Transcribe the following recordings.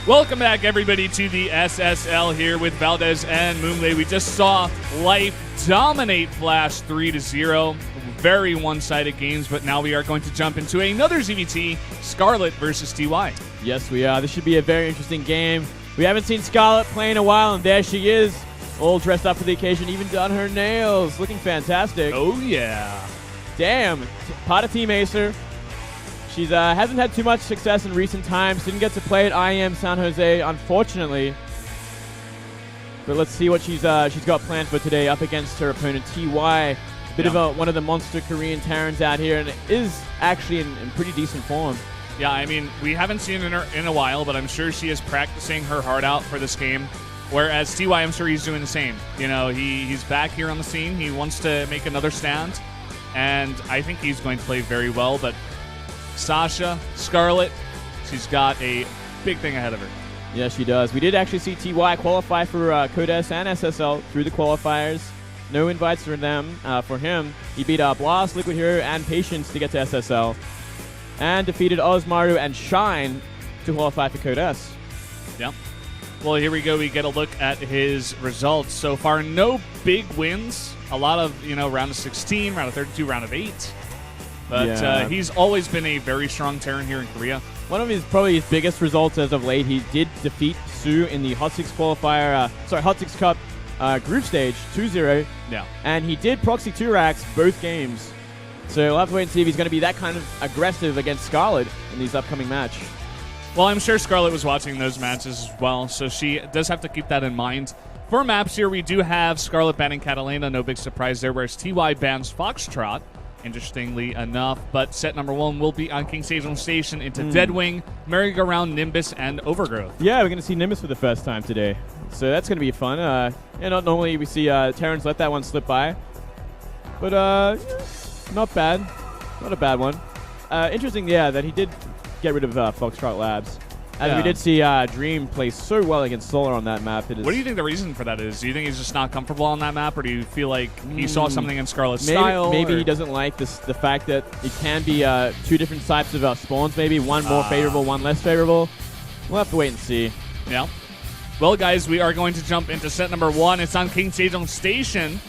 Welcome back, everybody, to the SSL here with Valdez and Moonlay. We just saw Life dominate Flash 3-0. Very one-sided games, but now we are going to jump into another ZVT, Scarlett versus TY. Yes, we are. This should be a very interesting game. We haven't seen Scarlett play in a while, and there she is, all dressed up for the occasion, even done her nails. Looking fantastic. Oh, yeah. Damn. Part of Team Acer. She hasn't had too much success in recent times. Didn't get to play at IEM San Jose, unfortunately. But let's see what she's got planned for today up against her opponent, TY. Bit of one of the monster Korean Terrans out here, and is actually in pretty decent form. Yeah, I mean, we haven't seen her in a while, but I'm sure she is practicing her heart out for this game. Whereas TY, I'm sure he's doing the same. You know, he's back here on the scene. He wants to make another stand, and I think he's going to play very well. But Sasha, Scarlett, she's got a big thing ahead of her. Yes, she does. We did actually see TY qualify for Codes and SSL through the qualifiers. No invites for them. For him, he beat Blast, Liquid Hero, and Patience to get to SSL, and defeated Ozmaru and Shine to qualify for Codes. Yep. Well, here we go. We get a look at his results so far. No big wins. A lot of, round of 16, round of 32, round of 8. But he's always been a very strong Terran here in Korea. One of probably his biggest results as of late, he did defeat Su in the Hot 6 qualifier, Hot 6 Cup group stage, 2-0. Yeah. And he did proxy 2-racks both games. So we'll have to wait and see if he's going to be that kind of aggressive against Scarlett in these upcoming match. Well, I'm sure Scarlett was watching those matches as well, so she does have to keep that in mind. For maps here, we do have Scarlett banning Catalina, no big surprise there, whereas TY bans Foxtrot, interestingly enough. But set number 1 will be on King Sejong Station into Deadwing, Merry-Go-Round, Nimbus, and Overgrowth. Yeah, we're going to see Nimbus for the first time today. So that's going to be fun. Not normally we see Terrans let that one slip by. But not bad. Not a bad one. Interesting, that he did get rid of Foxtrot Labs. As we did see Dream play so well against Solar on that map. What do you think the reason for that is? Do you think he's just not comfortable on that map, or do you feel like he saw something in Scarlett's style? Maybe he doesn't like the fact that it can be two different types of spawns, maybe. One more favorable, one less favorable. We'll have to wait and see. Yeah. Well, guys, we are going to jump into set number 1. It's on King Sejong Station.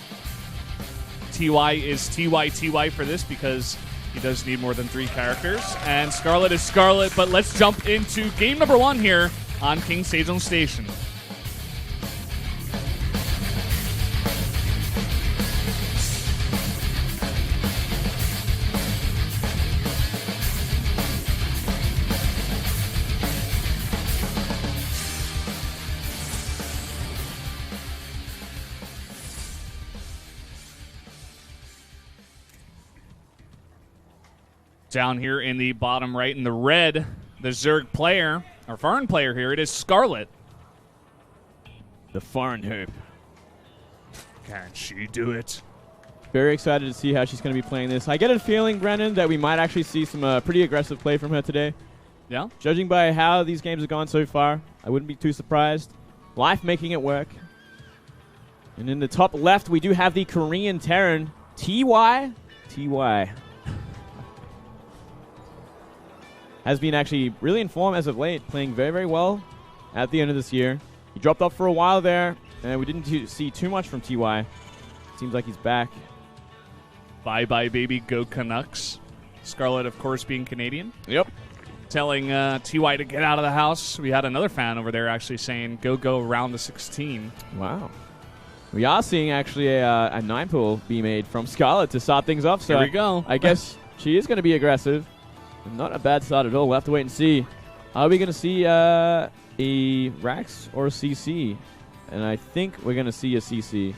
TY is TY for this because he does need more than 3 characters. And Scarlett is Scarlett, but let's jump into game number 1 here on King Sejong Station. Down here in the bottom right in the red, the Zerg player, or foreign player here, it is Scarlett. The foreign hope. Can she do it? Very excited to see how she's going to be playing this. I get a feeling, Brennan, that we might actually see some pretty aggressive play from her today. Yeah? Judging by how these games have gone so far, I wouldn't be too surprised. Life making it work. And in the top left, we do have the Korean Terran, TY. Has been actually really in form as of late, playing very, very well at the end of this year. He dropped off for a while there, and we didn't see too much from TY. Seems like he's back. Bye-bye, baby. Go Canucks. Scarlett, of course, being Canadian. Yep. Telling TY to get out of the house. We had another fan over there actually saying, go round the 16. Wow. We are seeing actually a 9-pool be made from Scarlett to start things off. So here we go. I guess she is going to be aggressive. Not a bad start at all. We'll have to wait and see. Are we going to see a Rax or a CC? And I think we're going to see a CC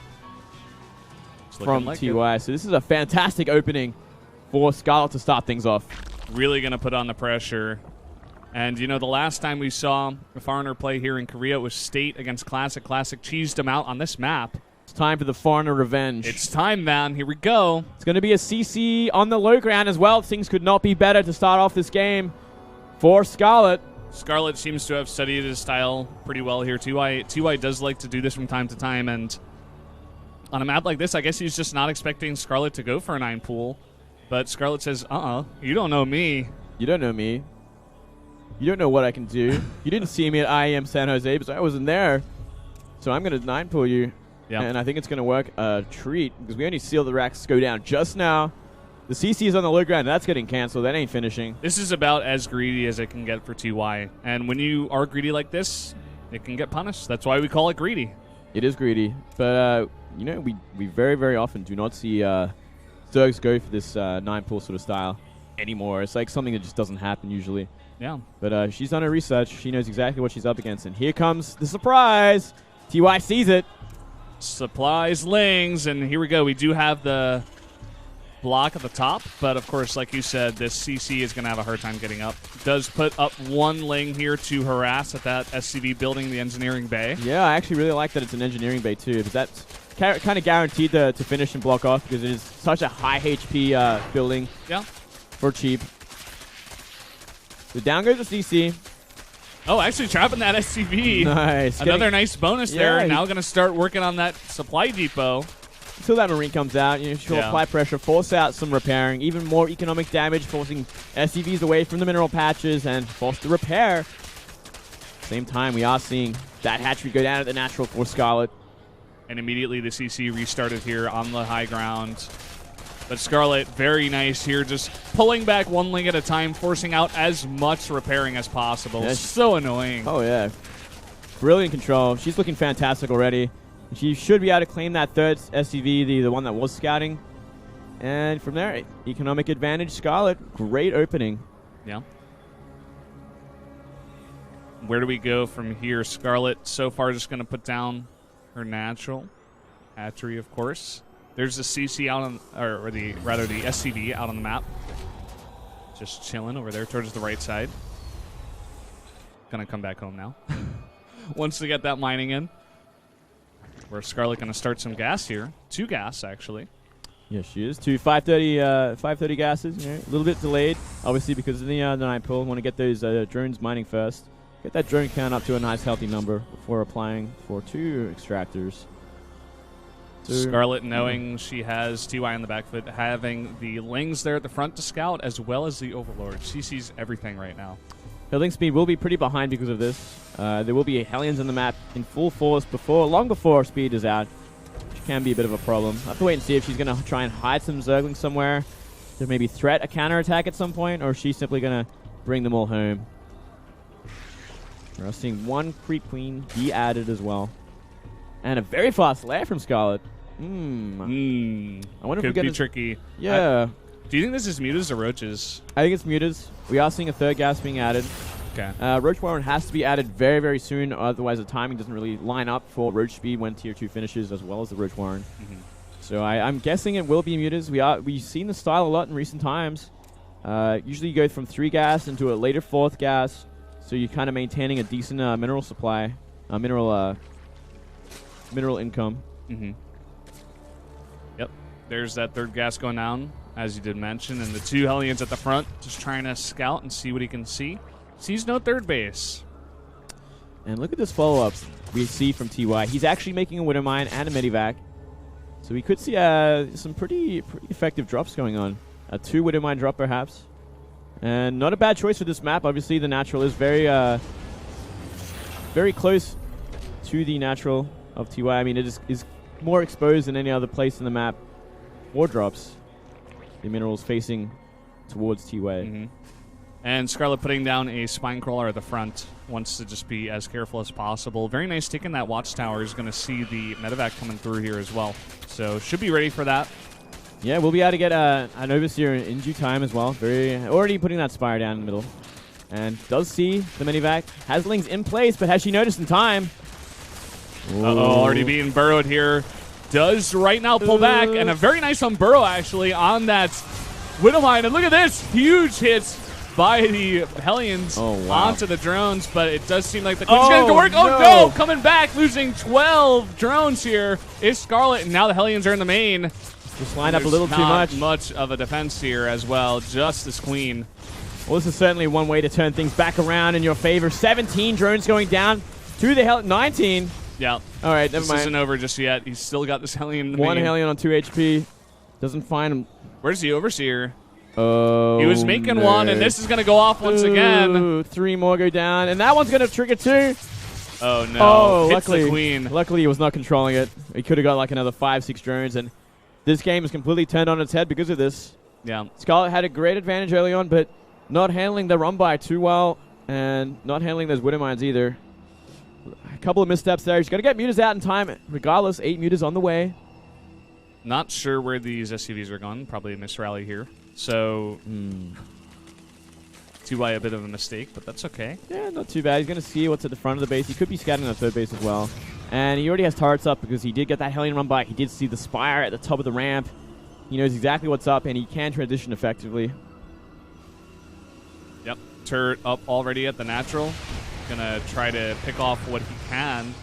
from like TY. So this is a fantastic opening for Scarlett to start things off. Really going to put on the pressure. And, the last time we saw a foreigner play here in Korea, it was State against Classic. Classic cheesed him out on this map. It's time for the foreigner revenge. It's time, man. Here we go. It's going to be a CC on the low ground as well. Things could not be better to start off this game for Scarlett. Scarlett seems to have studied his style pretty well here. TY does like to do this from time to time, and on a map like this, I guess he's just not expecting Scarlett to go for a 9-pool. But Scarlett says, you don't know me. You don't know me. You don't know what I can do. You didn't see me at IEM San Jose because I wasn't there. So I'm going to 9-pull you. Yeah. And I think it's going to work a treat because we only see the racks go down just now. The CC is on the low ground. That's getting canceled. That ain't finishing. This is about as greedy as it can get for TY. And when you are greedy like this, it can get punished. That's why we call it greedy. It is greedy. But, you know, we very, very often do not see Zergs go for this 9-pull sort of style anymore. It's like something that just doesn't happen usually. Yeah. But she's done her research. She knows exactly what she's up against. And here comes the surprise. TY sees it. Supplies Lings, and here we go. We do have the block at the top, but of course, like you said, this CC is going to have a hard time getting up. Does put up one Ling here to harass at that SCV building, the engineering bay. Yeah, I actually really like that it's an engineering bay too, because that's kind of guaranteed to finish and block off because it is such a high HP building. Yeah. For cheap. So down goes the CC. Oh, actually trapping that SCV. Nice. Another nice bonus there. Now going to start working on that supply depot. Until that Marine comes out, she'll apply pressure, force out some repairing, even more economic damage, forcing SCVs away from the mineral patches and force the repair. Same time, we are seeing that hatchery go down at the natural for Scarlett. And immediately the CC restarted here on the high ground. But Scarlett, very nice here, just pulling back one Ling at a time, forcing out as much repairing as possible. Yes. So annoying. Oh, yeah. Brilliant control. She's looking fantastic already. She should be able to claim that third SCV, the one that was scouting. And from there, economic advantage, Scarlett. Great opening. Yeah. Where do we go from here? Scarlett so far just going to put down her natural. Hatchery, of course. There's the CC out on, or the SCV out on the map. Just chilling over there towards the right side. Gonna come back home now. Wants to get that mining in. Where Scarlett gonna start some gas here. 2 gas, actually. Yes, she is. 2 530 gases. A little bit delayed, obviously, because of the 9-pull. Want to get those drones mining first. Get that drone count up to a nice, healthy number before applying for 2 extractors. Scarlett, knowing she has TY in the back foot, having the Lings there at the front to scout, as well as the Overlord. She sees everything right now. Her Ling speed will be pretty behind because of this. There will be Hellions on the map in full force long before speed is out, which can be a bit of a problem. I'll have to wait and see if she's going to try and hide some Zerglings somewhere to maybe threat a counterattack at some point, or if she's simply going to bring them all home. We're seeing 1 Creep Queen be added as well. And a very fast lair from Scarlett. I wonder if we could be tricky. Yeah. Do you think this is Mutas or Roaches? I think it's Mutas. We are seeing a 3rd gas being added. Okay. Roach Warren has to be added very, very soon. Otherwise, the timing doesn't really line up for Roach Speed when Tier 2 finishes, as well as the Roach Warren. So I'm guessing it will be Mutas. We've seen the style a lot in recent times. Usually you go from 3 gas into a later 4th gas. So you're kind of maintaining a decent mineral supply, mineral income. Yep. There's that 3rd gas going down, as you did mention, and the 2 Hellions at the front, just trying to scout and see what he can see. Sees no 3rd base. And look at this follow-up we see from TY. He's actually making a Widow Mine and a Medivac. So we could see some pretty effective drops going on. A 2 Widow Mine drop, perhaps. And not a bad choice for this map. Obviously, the natural is very close to the natural of TY. I mean, it is more exposed than any other place in the map. 4 drops. The minerals facing towards TY. And Scarlett putting down a spine crawler at the front. Wants to just be as careful as possible. Very nice taking that watchtower. Is going to see the medevac coming through here as well. So should be ready for that. Yeah, we'll be able to get an Overseer in due time as well. Already putting that Spire down in the middle. And does see the medevac. Has Lings in place, but has she noticed in time? Already being burrowed here. Does right now pull back. And a very nice on burrow, actually, on that Widowmine. And look at this. Huge hits by the Hellions onto the drones. But it does seem like the Queen's going to work. Oh, no. Coming back. Losing 12 drones here is Scarlett. And now the Hellions are in the main. Just lined up a little too much. Not much of a defense here as well. Just this Queen. Well, this is certainly one way to turn things back around in your favor. 17 drones going down to the Hellion. 19. Yeah. All right, never mind. This isn't over just yet. He's still got this Hellion in the 1 main. Hellion on 2 HP. Doesn't find him. Where's the Overseer? Oh, he was making one, and this is going to go off once again. 3 more go down, and that one's going to trigger 2. Oh, no. Oh, hits luckily, the queen. Luckily, he was not controlling it. He could have got like another 5-6 drones, and this game is completely turned on its head because of this. Yeah. Scarlett had a great advantage early on, but not handling the run by too well, and not handling those Widow Mines either. A couple of missteps there. He's got to get mutas out in time. Regardless, 8 mutas on the way. Not sure where these SUVs are going. Probably a misrally here. So, TY a bit of a mistake, but that's okay. Yeah, not too bad. He's going to see what's at the front of the base. He could be scouting the third base as well. And he already has turrets up because he did get that Hellion run by. He did see the Spire at the top of the ramp. He knows exactly what's up, and he can transition effectively. Yep. Turret up already at the natural. Gonna try to pick off what he can.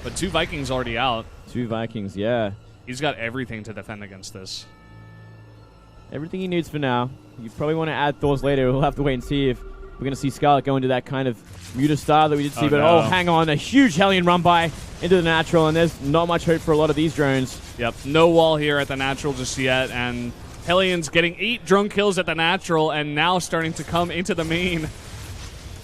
But 2 Vikings already out. 2 Vikings, yeah. He's got everything to defend against this. Everything he needs for now. You probably want to add Thors later. We'll have to wait and see if we're going to see Scarlett go into that kind of muta style that we did see. No. Hang on. A huge Hellion run by into the natural, and there's not much hope for a lot of these drones. Yep. No wall here at the natural just yet, and Hellion's getting 8 drone kills at the natural, and now starting to come into the main.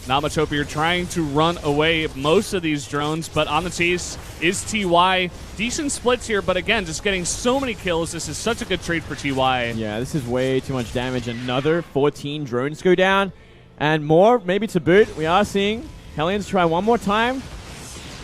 Not much hope here. Trying to run away most of these drones, but on the chase is TY. Decent splits here, but again, just getting so many kills. This is such a good trade for TY. Yeah, this is way too much damage. Another 14 drones go down, and more maybe to boot. We are seeing Hellions try one more time.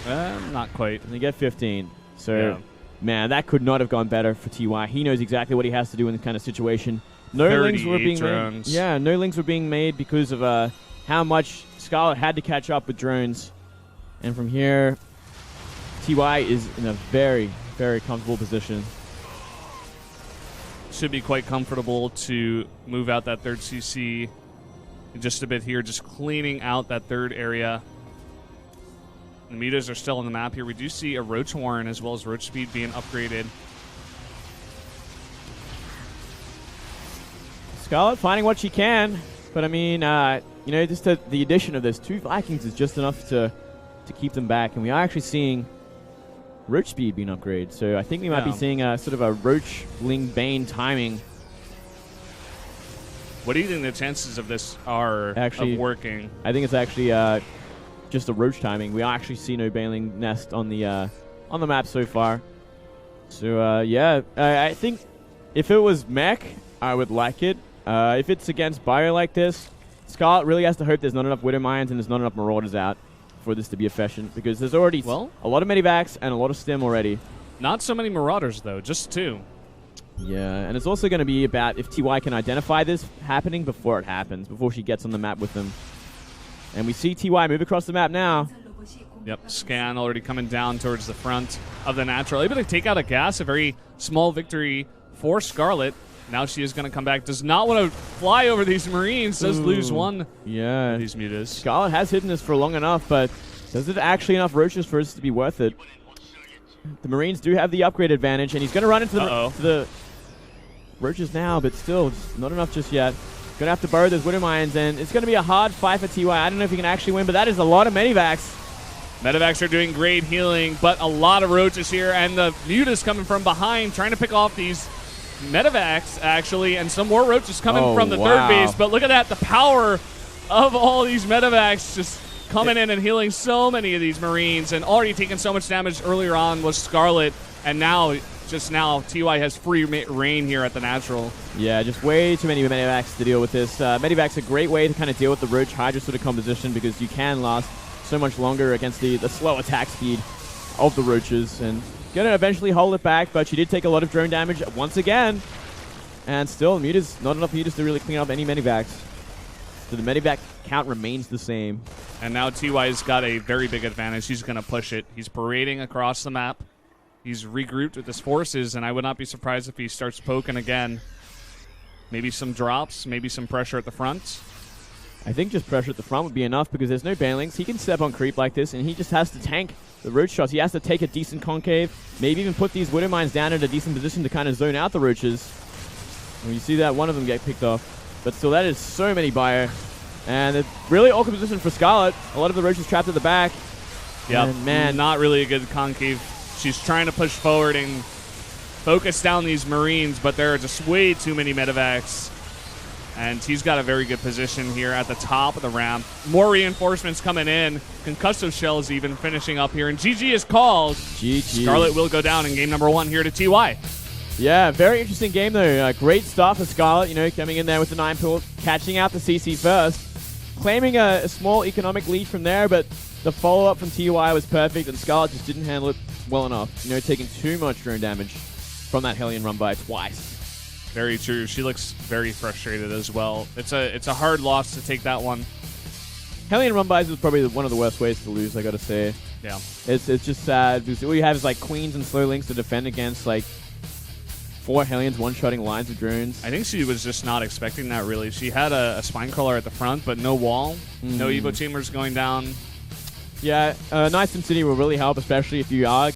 Not quite. And they get 15. So, yeah. Man, that could not have gone better for TY. He knows exactly what he has to do in this kind of situation. No links were being drones. made. Yeah, no links were being made because of how much Scarlett had to catch up with drones. And from here, TY is in a very, very comfortable position. Should be quite comfortable to move out that third CC in just a bit here, just cleaning out that third area. The mutas are still on the map here. We do see a Roach Warren as well as Roach Speed being upgraded. Scarlett finding what she can, but I mean, you know, just the addition of those 2 Vikings is just enough to keep them back, and we are actually seeing Roach Speed being upgraded. So I think we might be seeing a sort of a Roach Ling Bane timing. What do you think the chances of this are actually of working? I think it's actually just a Roach timing. We actually see no Baneling Nest on the map so far. So yeah, I think if it was mech, I would like it. If it's against Bio like this, Scarlett really has to hope there's not enough Widow Mines and there's not enough Marauders out for this to be efficient, because there's already a lot of Medivacs and a lot of Stim already. Not so many Marauders, though. Just 2. Yeah, and it's also going to be about if TY can identify this happening before it happens, before she gets on the map with them. And we see TY move across the map now. Yep, Scan already coming down towards the front of the natural. Able to take out a gas, a very small victory for Scarlett. Now she is going to come back. Does not want to fly over these Marines. Does lose one. Yeah. These mutas. Scarlett has hidden this for long enough, but does it actually enough Roaches for us to be worth it? The Marines do have the upgrade advantage, and he's going to run into the Roaches now, but still, not enough just yet. Going to have to borrow those Widow Mines, and it's going to be a hard fight for TY. I don't know if he can actually win, but that is a lot of Medivacs. Medivacs are doing great healing, but a lot of Roaches here, and the mutas coming from behind, trying to pick off these Medivacs, actually, and some more Roaches coming from the third base. But look at that, the power of all these Medivacs just coming in and healing so many of these Marines, and already taking so much damage earlier on was Scarlett, and now, just now, TY has free reign here at the natural. Yeah, just way too many Medivacs to deal with this. Medivac's a great way to kind of deal with the Roach Hydra sort of composition, because you can last so much longer against the slow attack speed of the Roaches, and gonna eventually hold it back, but she did take a lot of drone damage once again. And still, mutas, not enough mutas to really clean up any Medivacs. So the Medivac count remains the same. And now TY's got a very big advantage. He's gonna push it. He's parading across the map. He's regrouped with his forces, and I would not be surprised if he starts poking again. Maybe some drops, maybe some pressure at the front. I think just pressure at the front would be enough, because there's no banelings. He can step on creep like this, and he just has to tank the Roach shots. He has to take a decent concave, maybe even put these Widow Mines down at a decent position to kind of zone out the Roaches. And you see that one of them get picked off. But still, that is so many bio. And it's really awkward position for Scarlett. A lot of the Roaches trapped at the back. Yeah, man, not really a good concave. She's trying to push forward and focus down these Marines, but there are just way too many medevacs. And he's got a very good position here at the top of the ramp. More reinforcements coming in. Concussive shells even finishing up here. And GG is called. GG. Scarlett will go down in game number 1 here to TY. Yeah, very interesting game, though. Great start for Scarlett, coming in there with the 9 pull, catching out the CC first. Claiming a small economic lead from there, but the follow-up from TY was perfect, and Scarlett just didn't handle it well enough. Taking too much drone damage from that Hellion run by twice. Very true. She looks very frustrated as well. It's a hard loss to take that one. Hellion run bys is probably one of the worst ways to lose, I gotta say. Yeah. It's just sad because all you have is like queens and slow links to defend against like 4 Hellions one-shotting lines of drones. I think she was just not expecting that, really. She had a spine crawler at the front, but no wall. No Evo chambers going down. Yeah, nice SimCity will really help, especially if you are